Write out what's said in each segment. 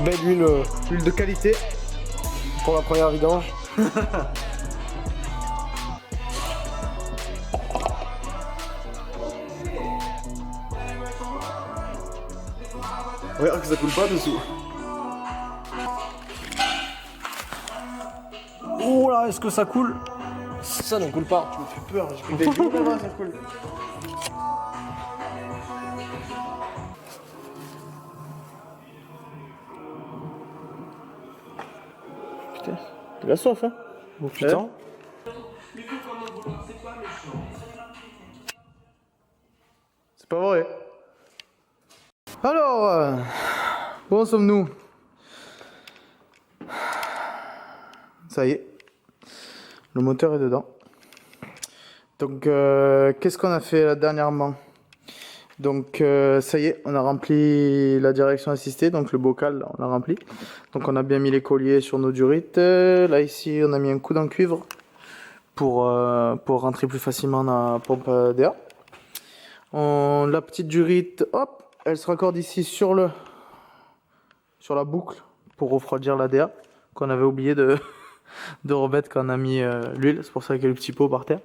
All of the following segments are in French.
belle huile de qualité pour la première vidange. Regarde que ça coule pas dessous. Oh là, est-ce que ça coule? Ça ne coule pas. Tu me fais peur, j'ai pris des jours là-bas, ça coule. Putain, t'as la soif, hein? Oh putain. C'est pas vrai. Alors, où en sommes-nous? Ça y est, le moteur est dedans. Donc, qu'est-ce qu'on a fait là, dernièrement? Donc, ça y est, on a rempli la direction assistée, donc le bocal, là, on l'a rempli. Donc, on a bien mis les colliers sur nos durites. Là, ici, on a mis un coude en cuivre pour rentrer plus facilement dans la pompe d'air. La petite durite, hop, elle se raccorde ici sur la boucle pour refroidir l'ADA qu'on avait oublié de remettre quand on a mis l'huile. C'est pour ça qu'il y a le petit pot par terre.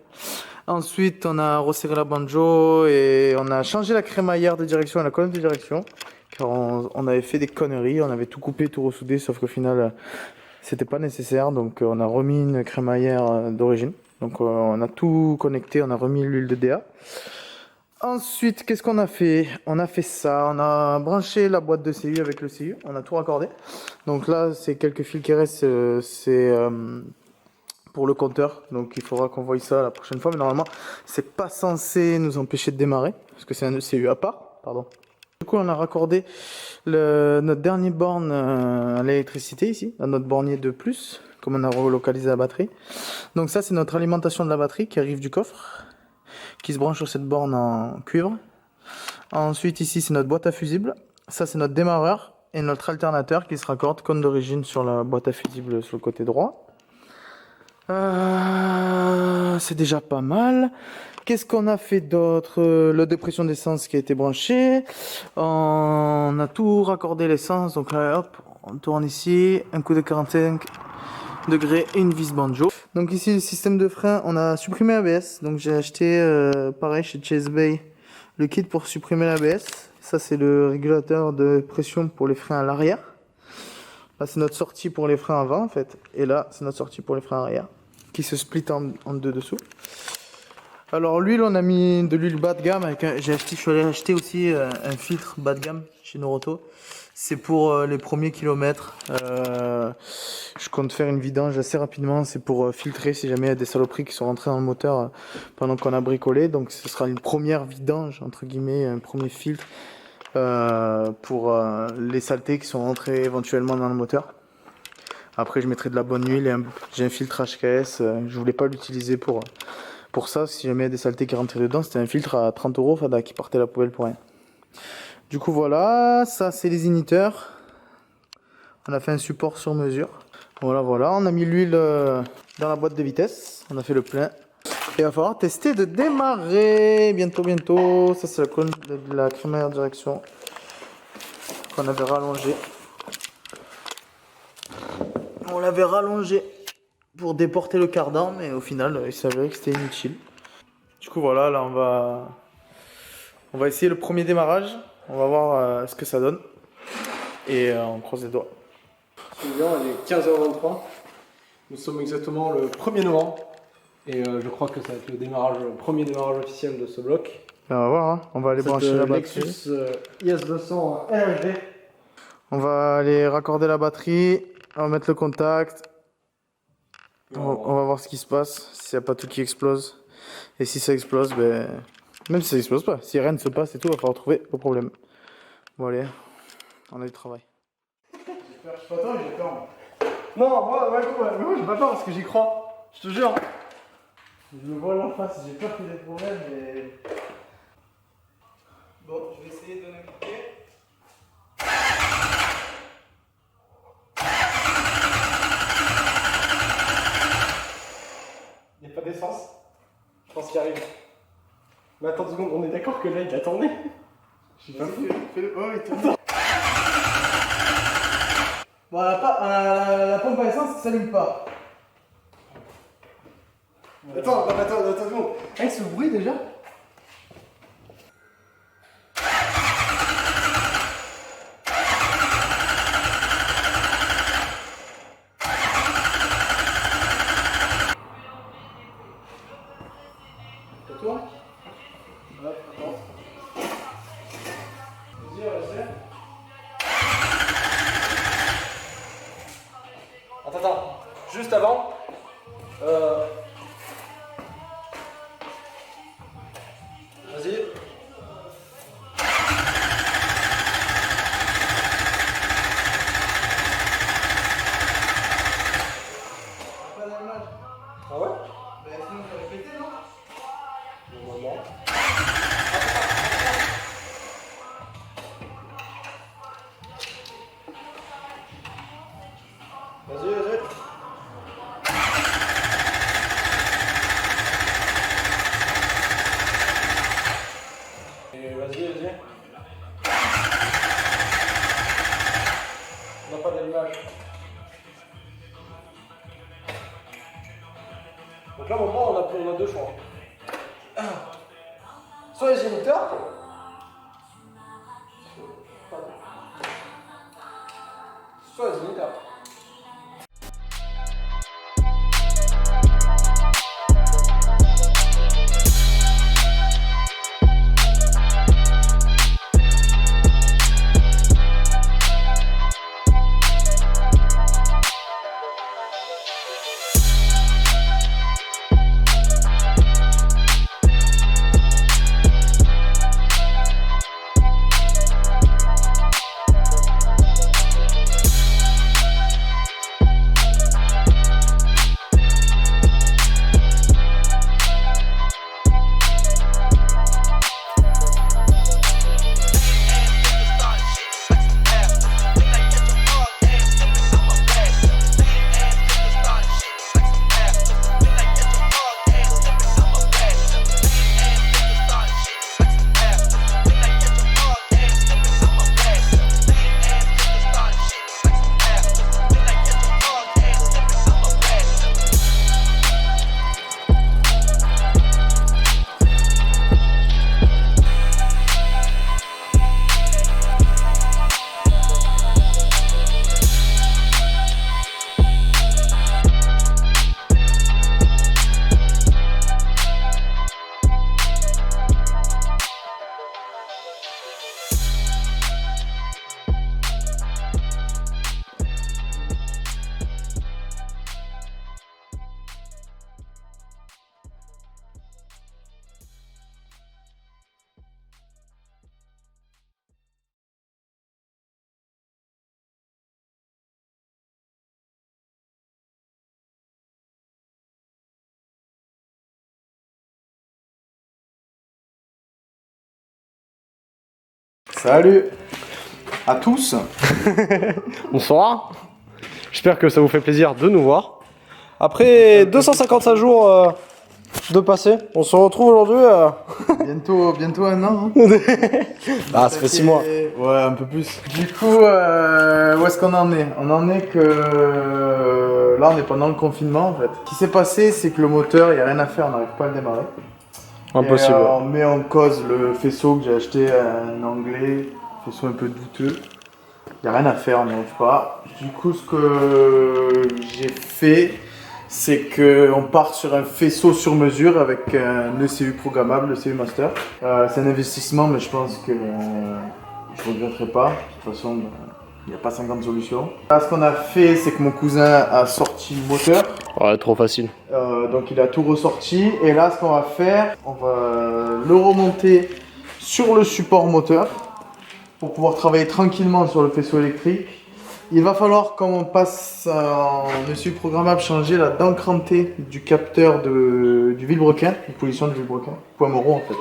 Ensuite, on a resserré la banjo et on a changé la crémaillère de direction et la colonne de direction. Car on avait fait des conneries, on avait tout coupé, tout ressoudé, sauf qu'au final, c'était pas nécessaire. Donc, on a remis une crémaillère d'origine. Donc, on a tout connecté, on a remis l'huile de DA. Ensuite, qu'est-ce qu'on a fait? On a fait ça, on a branché la boîte de CU avec le CU, on a tout raccordé. Donc là, c'est quelques fils qui restent, c'est pour le compteur. Donc il faudra qu'on voie ça la prochaine fois, mais normalement, c'est pas censé nous empêcher de démarrer, parce que c'est un CU à part, pardon. Du coup, on a raccordé notre dernier borne à l'électricité ici, à notre bornier de plus, comme on a relocalisé la batterie. Donc ça, c'est notre alimentation de la batterie qui arrive du coffre, qui se branche sur cette borne en cuivre. Ensuite ici c'est notre boîte à fusible, ça c'est notre démarreur et notre alternateur qui se raccorde comme d'origine sur la boîte à fusible sur le côté droit. C'est déjà pas mal. Qu'est-ce qu'on a fait d'autre? La dépression d'essence qui a été branchée, on a tout raccordé l'essence, donc là hop, on tourne ici, un coup de 45 degrés et une vis banjo. Donc ici le système de frein, on a supprimé l'ABS, donc j'ai acheté pareil chez Chase Bay le kit pour supprimer l'ABS. Ça c'est le régulateur de pression pour les freins à l'arrière. Là c'est notre sortie pour les freins avant en fait, et là c'est notre sortie pour les freins arrière qui se split en deux dessous. Alors l'huile, on a mis de l'huile bas de gamme avec je suis allé acheter aussi un filtre bas de gamme chez Noroto. C'est pour les premiers kilomètres. Je compte faire une vidange assez rapidement. C'est pour filtrer si jamais il y a des saloperies qui sont rentrées dans le moteur pendant qu'on a bricolé. Donc ce sera une première vidange, entre guillemets, un premier filtre pour les saletés qui sont rentrées éventuellement dans le moteur. Après je mettrai de la bonne huile et j'ai un filtre HKS. Je voulais pas l'utiliser pour ça. Si jamais il y a des saletés qui rentraient dedans, c'était un filtre à 30 € Fada qui partait à la poubelle pour rien. Du coup voilà, ça c'est les inhibiteurs. On a fait un support sur mesure. Voilà, on a mis l'huile dans la boîte de vitesse. On a fait le plein. Et il va falloir tester de démarrer bientôt. Ça c'est la colonne de la crémaillère de direction qu'on avait rallongée. On l'avait rallongée pour déporter le cardan, mais au final il s'avérait que c'était inutile. Du coup voilà, là on va essayer le premier démarrage. On va voir ce que ça donne. Et on croise les doigts. Il est 15h23. Nous sommes exactement le 1er novembre. Et je crois que ça va être le premier démarrage officiel de ce bloc. Ben, on va voir, hein. On va aller brancher la batterie. Lexus IS200 LRG. On va aller raccorder la batterie. On va mettre le contact. On va voir ce qui se passe. S'il n'y a pas tout qui explose. Et si ça explose, ben... même si ça explose pas, si rien ne se passe et tout, il va falloir trouver le problème. Bon allez, on a du travail. Je suis pas toi, j'ai peur. Non, moi j'ai pas peur parce que j'y crois. Je te jure. Je me vois en face, j'ai peur qu'il y ait des problèmes mais... Bon, je vais essayer de donner un cliquet. Il n'y a pas d'essence. Je pense qu'il arrive. Mais attends 2 secondes, on est d'accord que là il a tourné. Je suis pas fou. Fais-le. Oh, il tourne. Bon, la pompe à essence ne s'allume pas. Attends, avec ce bruit déjà. C'est toi? Hop, attends. Vas-y. Attends, juste avant. Vas-y. Pas d'allumage. Ah ouais? Mais sinon, j'aurais pété, non? Normalement. Vas-y. Et vas-y. On n'a pas d'allumage. Donc là, maintenant, on a deux choix. Soit les géniteurs, soit les géniteurs. Salut à tous. Bonsoir. J'espère que ça vous fait plaisir de nous voir. Après 255 jours de passé, on se retrouve aujourd'hui. Bientôt un an. Hein. Ah, ça fait 6 mois. Ouais, un peu plus. Du coup, où est-ce qu'on en est? On en est que là, on est pendant le confinement en fait. Ce qui s'est passé, c'est que le moteur, il n'y a rien à faire, on n'arrive pas à le démarrer. Impossible. Et, on met en cause le faisceau que j'ai acheté en anglais, faisceau un peu douteux. Il n'y a rien à faire, on n'y arrive pas. Du coup, ce que j'ai fait, c'est qu'on part sur un faisceau sur mesure avec un ECU programmable, ECU Master. C'est un investissement, mais je pense que je ne regretterai pas. De toute façon, il n'y a pas 50 solutions. Là, ce qu'on a fait, c'est que mon cousin a sorti le moteur. Ouais, trop facile. Donc il a tout ressorti. Et là, ce qu'on va faire, on va le remonter sur le support moteur pour pouvoir travailler tranquillement sur le faisceau électrique. Il va falloir, quand on passe en ECU programmable, changer la dent crantée du capteur du vilebrequin, la position du vilebrequin, Poimereau en fait.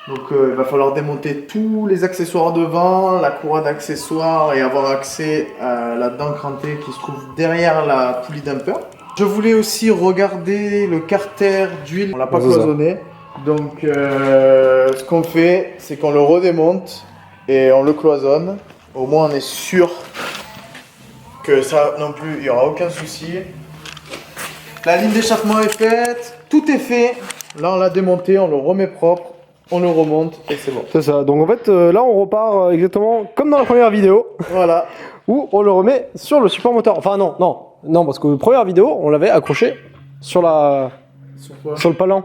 Donc il va falloir démonter tous les accessoires devant, la courroie d'accessoires et avoir accès à la dent crantée qui se trouve derrière la poulie damper. Je voulais aussi regarder le carter d'huile, on l'a pas cloisonné. Donc ce qu'on fait, c'est qu'on le redémonte et on le cloisonne. Au moins on est sûr que ça non plus, il n'y aura aucun souci. La ligne d'échappement est faite, tout est fait. Là, on l'a démonté, on le remet propre, on le remonte et c'est bon. C'est ça. Donc en fait, là, on repart exactement comme dans la première vidéo. Voilà. Où on le remet sur le support moteur. Enfin non, parce que la première vidéo, on l'avait accroché sur la... Sur le palan.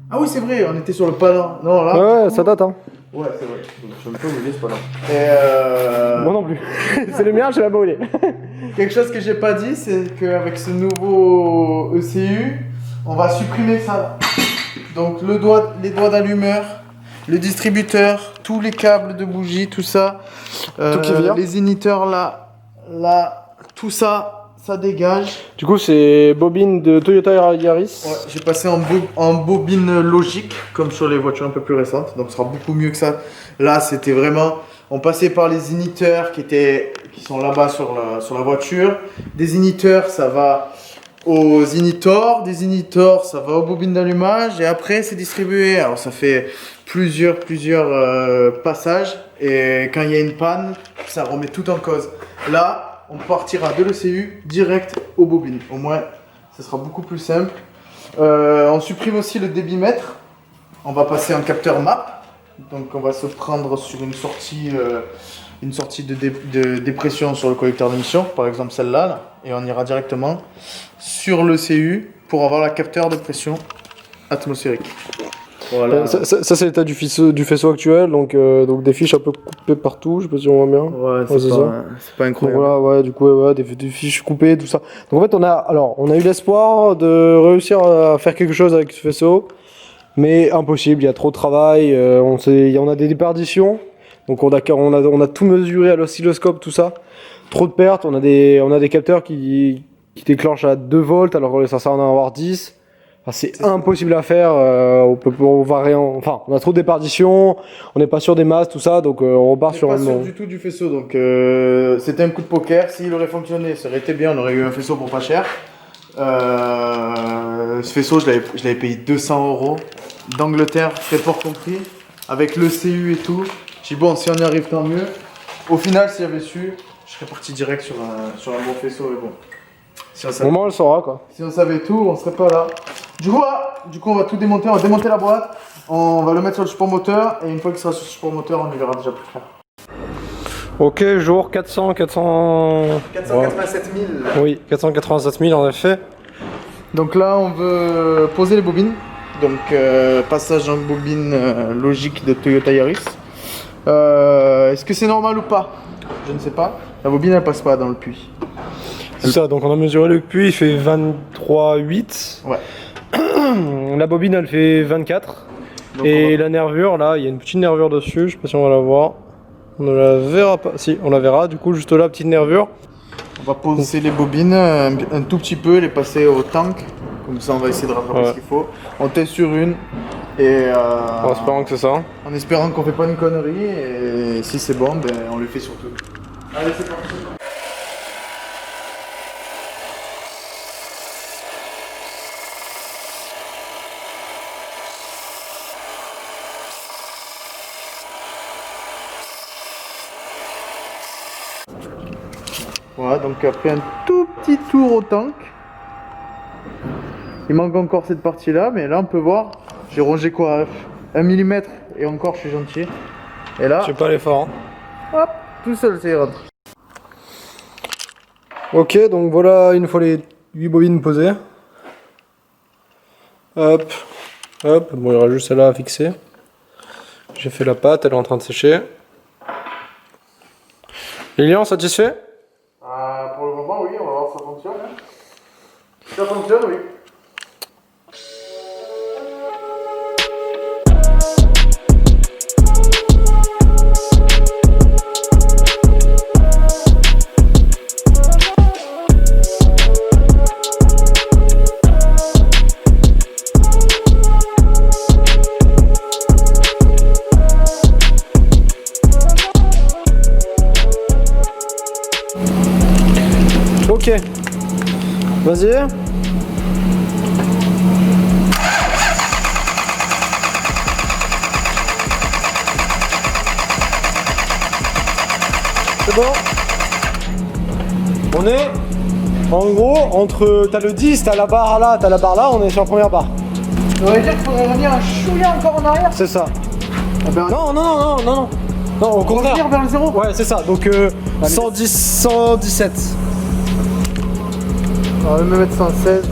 Ah oui, c'est vrai, on était sur le palan. Non, là. Ouais, ça date, hein. Ouais, c'est vrai. Je me peux oublier ce palan. Moi non plus. C'est le mien, je l'ai pas oublié. Quelque chose que j'ai pas dit, c'est qu'avec ce nouveau ECU, on va supprimer ça. Donc les doigts d'allumeur, le distributeur, tous les câbles de bougie, tout ça. Tout qui vient. Les inhibiteurs là, tout ça, ça dégage. Du coup, c'est bobine de Toyota Yaris. Ouais, j'ai passé en bobine logique, comme sur les voitures un peu plus récentes, donc ce sera beaucoup mieux que ça. Là, c'était vraiment, on passait par les inhibiteurs qui sont là-bas sur la voiture. Des inhibiteurs, ça va aux inhibitors, des inhibitors, ça va aux bobines d'allumage, et après, c'est distribué. Alors, ça fait plusieurs passages, et quand il y a une panne, ça remet tout en cause. Là, on partira de l'ECU direct aux bobines. Au moins, ce sera beaucoup plus simple. On supprime aussi le débitmètre. On va passer en capteur MAP. Donc, on va se prendre sur une sortie de dépression sur le collecteur d'émission, par exemple celle-là, là, et on ira directement sur l'ECU pour avoir la capteur de pression atmosphérique. Voilà. Ça c'est l'état du faisceau actuel, donc des fiches un peu coupées partout, je sais pas si on voit bien. Ouais, c'est pas incroyable. Donc voilà, ouais, du coup, ouais, des fiches coupées, tout ça. Donc en fait, on a eu l'espoir de réussir à faire quelque chose avec ce faisceau, mais impossible, il y a trop de travail, on a des déperditions, donc on a tout mesuré à l'oscilloscope, tout ça. Trop de pertes, on a des capteurs qui déclenchent à 2 volts alors que ça sert à en avoir 10. Enfin, c'est impossible à faire, on a trop de déperditions, on n'est pas sûr des masses, tout ça, donc on repart sur on n'est pas sûr du tout du faisceau, donc c'était un coup de poker. S'il aurait fonctionné, ça aurait été bien, on aurait eu un faisceau pour pas cher. Ce faisceau, je l'avais payé 200 € d'Angleterre, frais port compris, avec le CU et tout. J'ai dit bon, si on y arrive, tant mieux. Au final, si j'avais su, je serais parti direct sur un bon faisceau, mais bon. Si Au moment on le saura, quoi. Si on savait tout, on serait pas là. Du coup, on va tout démonter, on va démonter la boîte, on va le mettre sur le support moteur, et une fois qu'il sera sur le support moteur, on y verra déjà plus clair. Ok, jour 487 000. Oui, 487 000 en effet. Donc là, on veut poser les bobines. Donc, passage en bobine logique de Toyota Yaris. Est-ce que c'est normal ou pas? Je ne sais pas. La bobine, elle passe pas dans le puits. C'est ça, donc on a mesuré le puits, il fait 23,8. Ouais. La bobine, elle fait 24. Donc et la nervure, là, il y a une petite nervure dessus, je sais pas si on va la voir. On ne la verra pas. Si, on la verra, du coup, juste là, petite nervure. On va poser les bobines un tout petit peu, les passer au tank. Comme ça, on va essayer de rattraper ce qu'il faut. On teste sur une. Et en espérant que c'est ça. En espérant qu'on fait pas une connerie. Et si c'est bon, ben, on le fait surtout. Allez, c'est parti. Voilà, donc après un tout petit tour au tank. Il manque encore cette partie là, mais là on peut voir, j'ai rongé quoi, 1 mm et encore je suis gentil. Et là, je sais pas l'effort. Hop, tout seul ça ira. Ok, donc voilà une fois les 8 bobines posées. Hop, hop, bon il y aura juste celle-là à fixer. J'ai fait la pâte, elle est en train de sécher. Lilian, satisfait? Pour le moment, oui, on va voir si ça fonctionne. Hein. Si ça fonctionne, oui. Ok, vas-y. C'est bon. On est en gros entre. T'as le 10, t'as la barre là, t'as la barre là, on est sur la première barre. Ça veut dire qu'il faudrait revenir un chouïa encore en arrière. C'est ça. Ah ben, Non, au contraire. revenir vers le zéro. Ouais, c'est ça. Donc 110, 117. On va me mettre 116.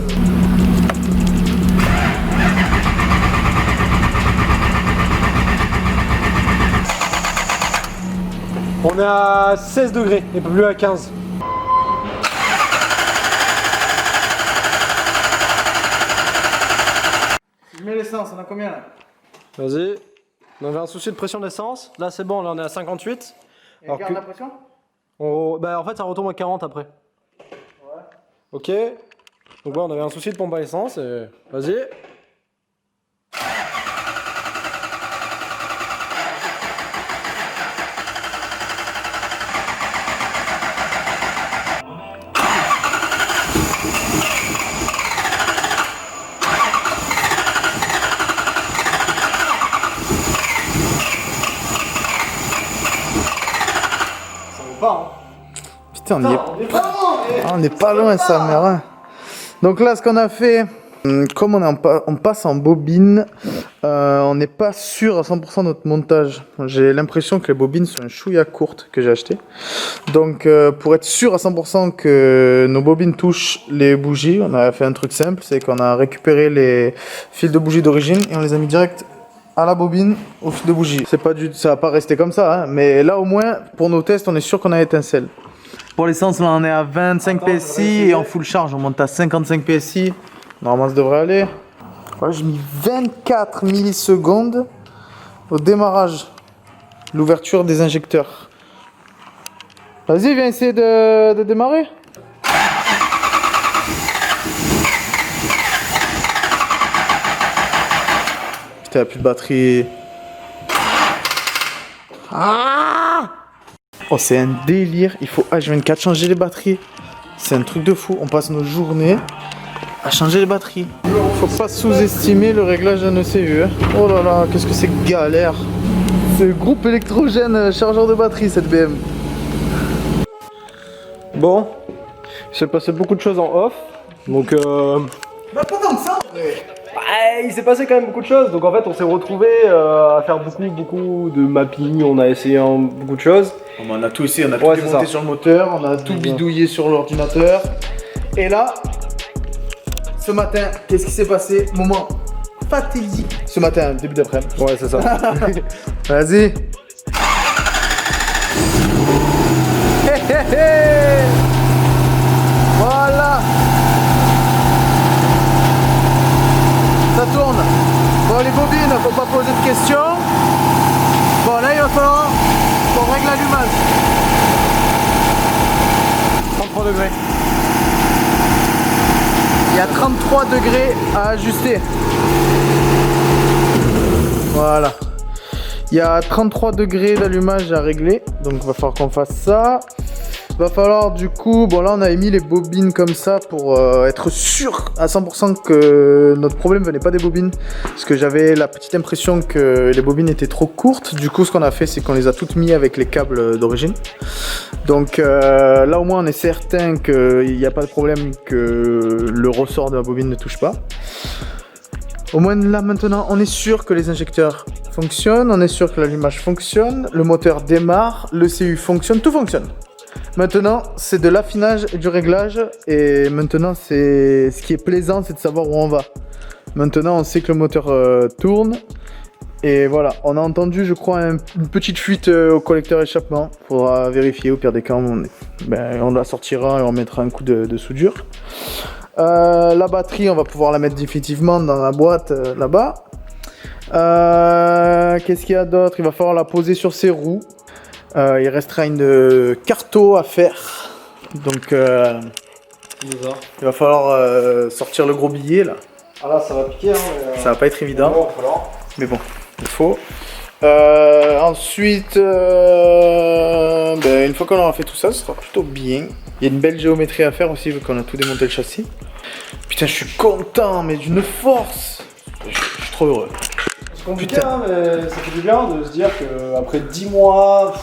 On est à 16 degrés et plus à 15. Je mets l'essence, on a combien là? Vas-y. On avait un souci de pression d'essence. Là, c'est bon, là, on est à 58. Et Alors garde que- la pression? Bah, en fait, ça retombe à 40 après. Ouais. Ok. Donc, ouais, on avait un souci de pompe à essence. Et... Vas-y. Ça vaut pas, hein. Putain, on n'est pas loin, sa mère. Hein. Donc là, ce qu'on a fait, comme on passe en bobine, on n'est pas sûr à 100% de notre montage. J'ai l'impression que les bobines sont un chouïa courtes que j'ai acheté. Donc pour être sûr à 100% que nos bobines touchent les bougies, on a fait un truc simple, c'est qu'on a récupéré les fils de bougie d'origine et on les a mis direct à la bobine au fil de bougie. C'est pas ça va pas rester comme ça, hein, mais là au moins pour nos tests, on est sûr qu'on a étincelle. Pour l'essence, là on est à 25 PSI et en full charge, on monte à 55 PSI. Normalement, ça devrait aller. Ouais, j'ai mis 24 millisecondes au démarrage, l'ouverture des injecteurs. Vas-y, viens essayer de démarrer. Putain, y'a plus de batterie. Ah! Oh, c'est un délire. Il faut H24 changer les batteries. C'est un truc de fou. On passe nos journées à changer les batteries. Faut pas sous-estimer le réglage d'un ECU. Hein. Oh là là, qu'est-ce que c'est galère. C'est le groupe électrogène chargeur de batterie, cette BM. Bon. Il s'est passé beaucoup de choses en off. Donc Bah, pas tant que ça. il s'est passé quand même beaucoup de choses. Donc en fait, on s'est retrouvé à faire beaucoup de mapping. On a essayé beaucoup de choses. On a tout essayé, on a tout Ouais, c'est démonté ça. sur le moteur, on a tout bidouillé sur l'ordinateur. Et là, ce matin, qu'est-ce qui s'est passé? Moment fatidique. Ce matin, début d'après-midi. Ouais, c'est ça. Vas-y. Hé, hé, hé. Voilà. Ça tourne. Bon, les bobines, faut pas poser de questions. Bon, là, il va falloir qu'on règle l'allumage. 33 degrés. Il y a 33 degrés à ajuster. Voilà. Il y a 33 degrés d'allumage à régler. Donc il va falloir qu'on fasse ça. Il va falloir du coup, bon là on a mis les bobines comme ça pour être sûr à 100% que notre problème venait pas des bobines. Parce que j'avais la petite impression que les bobines étaient trop courtes. Du coup ce qu'on a fait c'est qu'on les a toutes mis avec les câbles d'origine. Donc là au moins on est certain qu'il n'y a pas de problème, que le ressort de la bobine ne touche pas. Au moins là maintenant on est sûr que les injecteurs fonctionnent, on est sûr que l'allumage fonctionne, le moteur démarre, le CU fonctionne, tout fonctionne. Maintenant c'est de l'affinage et du réglage, et maintenant c'est ce qui est plaisant, c'est de savoir où on va. Maintenant on sait que le moteur tourne. Et voilà, on a entendu je crois une petite fuite au collecteur échappement. Faudra vérifier, au pire des cas on la sortira et on mettra un coup de soudure. La batterie on va pouvoir la mettre définitivement dans la boîte là-bas. Qu'est-ce qu'il y a d'autre? Il va falloir la poser sur ses roues. Il restera une carto à faire. Donc il va falloir sortir le gros billet là. Ah là, ça va piquer. Hein, mais, ça va pas être évident. bon, alors. Mais bon, il faut. Ensuite, une fois qu'on aura fait tout ça, ce sera plutôt bien. Il y a une belle géométrie à faire aussi, vu qu'on a tout démonté le châssis. Putain, je suis content, mais d'une force. Je suis trop heureux. C'est compliqué, hein, mais ça fait du bien de se dire qu'après 10 mois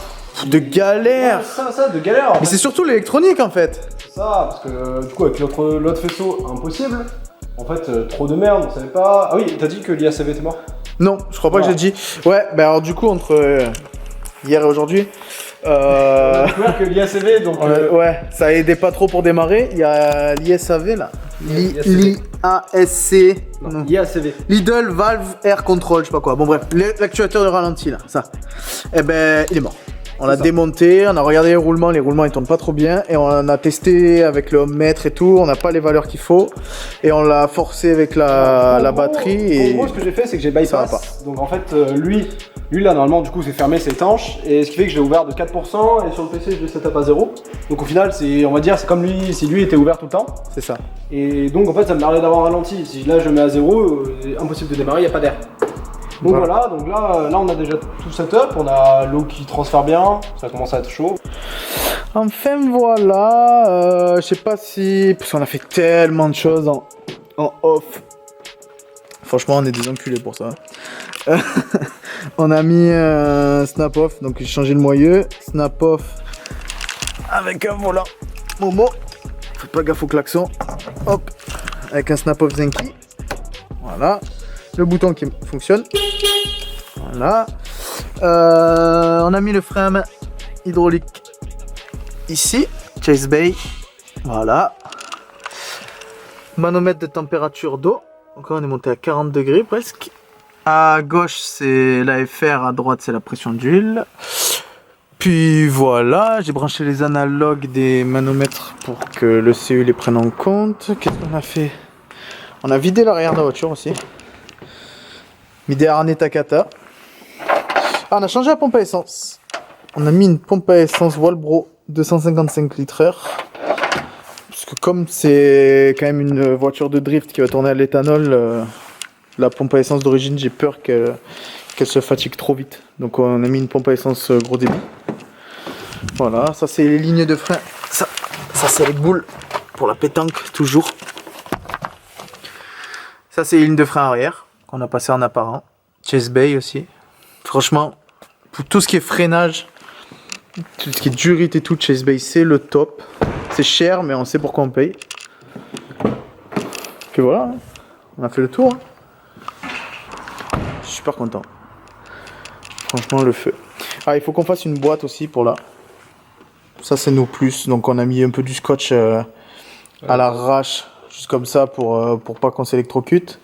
De galère. ça, de galère. Mais c'est surtout l'électronique en fait. C'est ça, parce que du coup avec l'autre faisceau, impossible. En fait, trop de merde, on savait pas. Ah oui, t'as dit que l'IACV était mort? Non, je crois pas que j'ai dit. Ouais, bah alors du coup, entre hier et aujourd'hui, On a découvert que l'IACV, donc. ouais, ça aidait pas trop pour démarrer. Il y a l'ISAV là. l'IASC. Non. IACV. Lidl Valve Air Control, je sais pas quoi. Bon bref, l'actuateur de ralenti là, ça. Eh ben, il est mort. On l'a démonté, on a regardé les roulements ils tournent pas trop bien et on a testé avec le ohmmètre et tout, on n'a pas les valeurs qu'il faut et on l'a forcé avec la batterie et... En gros, ce que j'ai fait, c'est que j'ai bypass. Donc en fait, lui là normalement du coup c'est fermé, c'est étanche et ce qui fait que je l'ai ouvert de 4% et sur le PC je l'ai setup à 0. Donc au final, on va dire c'est comme lui, si lui était ouvert tout le temps. C'est ça. Et donc en fait ça me permet d'avoir ralenti. Si là je mets à 0, impossible de démarrer, il n'y a pas d'air. Donc voilà, donc là on a déjà tout setup, on a l'eau qui transfère bien, ça commence à être chaud. Enfin voilà, je sais pas si... Parce qu'on a fait tellement de choses en off. Franchement on est des enculés pour ça. On a mis un snap off, donc j'ai changé le moyeu. Snap off avec un volant Momo. Faites pas gaffe au klaxon. Hop, avec un snap off Zenki. Voilà. Le bouton qui fonctionne. Voilà. On a mis le frein à main hydraulique ici. Chase Bay. Voilà. Manomètre de température d'eau. Encore on est monté à 40 degrés presque. À gauche c'est l'AFR, à droite c'est la pression d'huile. Puis voilà, j'ai branché les analogues des manomètres pour que le CU les prenne en compte. Qu'est-ce qu'on a fait? On a vidé l'arrière de la voiture aussi. Mis des harnais Takata. Ah, on a changé la pompe à essence. On a mis une pompe à essence Walbro 255 litres/heure. Parce que comme c'est quand même une voiture de drift qui va tourner à l'éthanol, la pompe à essence d'origine, j'ai peur qu'elle se fatigue trop vite. Donc on a mis une pompe à essence gros débit. Voilà, ça c'est les lignes de frein. Ça c'est les boules pour la pétanque, toujours. Ça c'est les lignes de frein arrière qu'on a passé en apparent. Chase Bay aussi. Franchement, pour tout ce qui est freinage, tout ce qui est durite et tout, Chase Bay c'est le top. C'est cher mais on sait pourquoi on paye. Puis voilà, hein. On a fait le tour. Hein. Je suis super content. Franchement le feu. Ah, il faut qu'on fasse une boîte aussi pour là. Ça c'est nos plus, donc on a mis un peu du scotch à l'arrache, juste comme ça pour pas qu'on s'électrocute.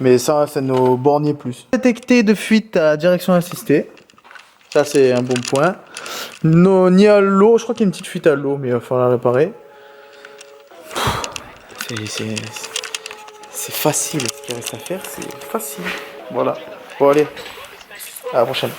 Mais ça c'est nos borniers plus. Détecté de fuite à direction assistée. Ça c'est un bon point. Ni à l'eau, je crois qu'il y a une petite fuite à l'eau, mais il va falloir la réparer. C'est facile, ce qu'il reste à faire, c'est facile. Voilà. Bon allez, à la prochaine.